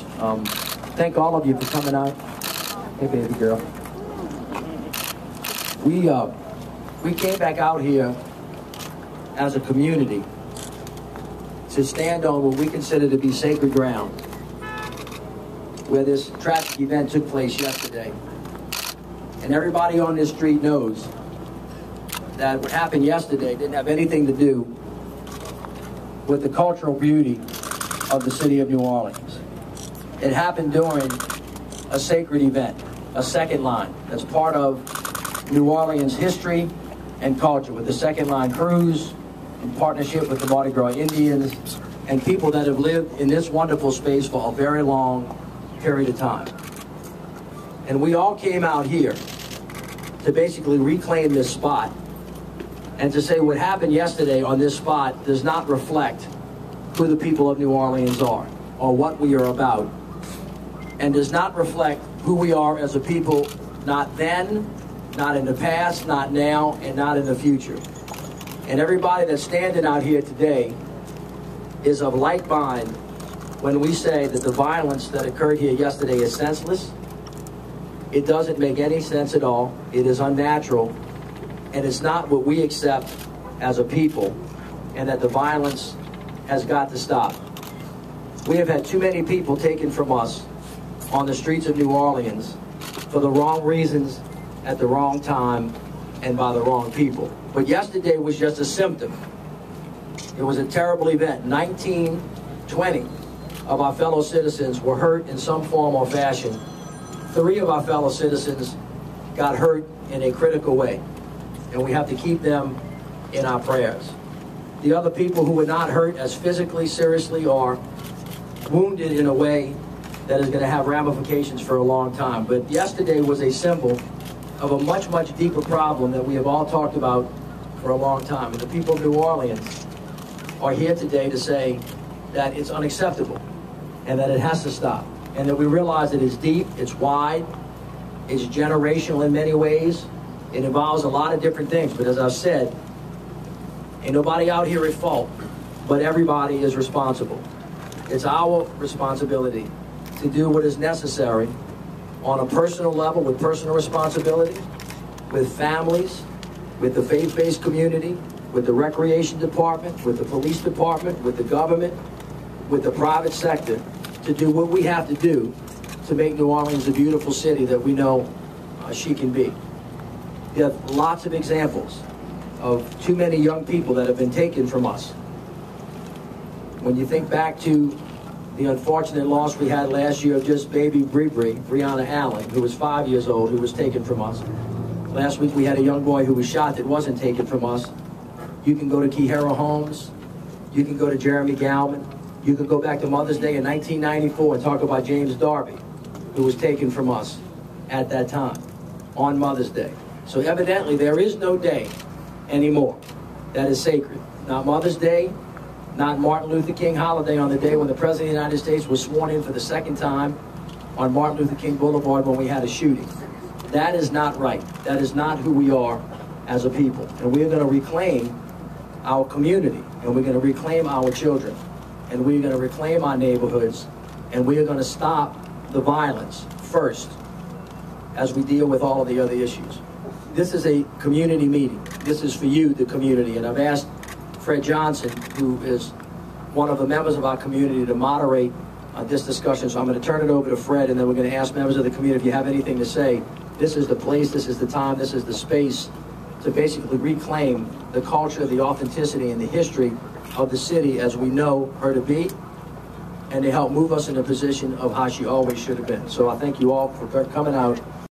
much. Thank all of you for coming out. Hey, baby girl. We came back out here as a community to stand on what we consider to be sacred ground, where this tragic event took place yesterday. And everybody on this street knows that what happened yesterday didn't have anything to do with the cultural beauty of the city of New Orleans. It happened during a sacred event, a second line that's part of New Orleans history and culture, with the Second Line Cruise in partnership with the Mardi Gras Indians and people that have lived in this wonderful space for a very long period of time. And we all came out here to basically reclaim this spot and to say what happened yesterday on this spot does not reflect who the people of New Orleans are or what we are about, and does not reflect who we are as a people, not then, not in the past, not now, and not in the future. And everybody that's standing out here today is of like mind when we say that the violence that occurred here yesterday is senseless. It doesn't make any sense at all. It is unnatural, and it's not what we accept as a people, and that the violence has got to stop. We have had too many people taken from us on the streets of New Orleans for the wrong reasons, at the wrong time, and by the wrong people. But yesterday was just a symptom. It was a terrible event. 20 of our fellow citizens were hurt in some form or fashion. 3 of our fellow citizens got hurt in a critical way, and we have to keep them in our prayers. The other people who were not hurt as physically, seriously, or wounded in a way that is going to have ramifications for a long time. But yesterday was a symbol of a much, much deeper problem that we have all talked about for a long time. And the people of New Orleans are here today to say that it's unacceptable and that it has to stop. And that we realize that it's deep, it's wide, it's generational in many ways. It involves a lot of different things. But as I've said, ain't nobody out here at fault, but everybody is responsible. It's our responsibility to do what is necessary on a personal level, with personal responsibility, with families, with the faith-based community, with the recreation department, with the police department, with the government, with the private sector, to do what we have to do to make New Orleans the beautiful city that we know she can be. There are lots of examples of too many young people that have been taken from us. When you think back to the unfortunate loss we had last year of just baby Breonna Allen, who was 5 years old, who was taken from us. Last week we had a young boy who was shot that wasn't taken from us. You can go to Kihara Holmes. You can go to Jeremy Galvin. You can go back to Mother's Day in 1994 and talk about James Darby, who was taken from us at that time on Mother's Day. So evidently there is no day anymore that is sacred. Not Mother's Day, not Martin Luther King holiday on the day when the President of the United States was sworn in for the second time on Martin Luther King Boulevard when we had a shooting. That is not right. That is not who we are as a people. And we are going to reclaim our community, and we're going to reclaim our children, and we're going to reclaim our neighborhoods, and we are going to stop the violence first as we deal with all of the other issues. This is a community meeting. This is for you, the community, and I've asked Fred Johnson, who is one of the members of our community, to moderate this discussion. So I'm going to turn it over to Fred, and then we're going to ask members of the community if you have anything to say. This is the place, this is the time, this is the space to basically reclaim the culture, the authenticity, and the history of the city as we know her to be, and to help move us in a position of how she always should have been. So I thank you all for coming out.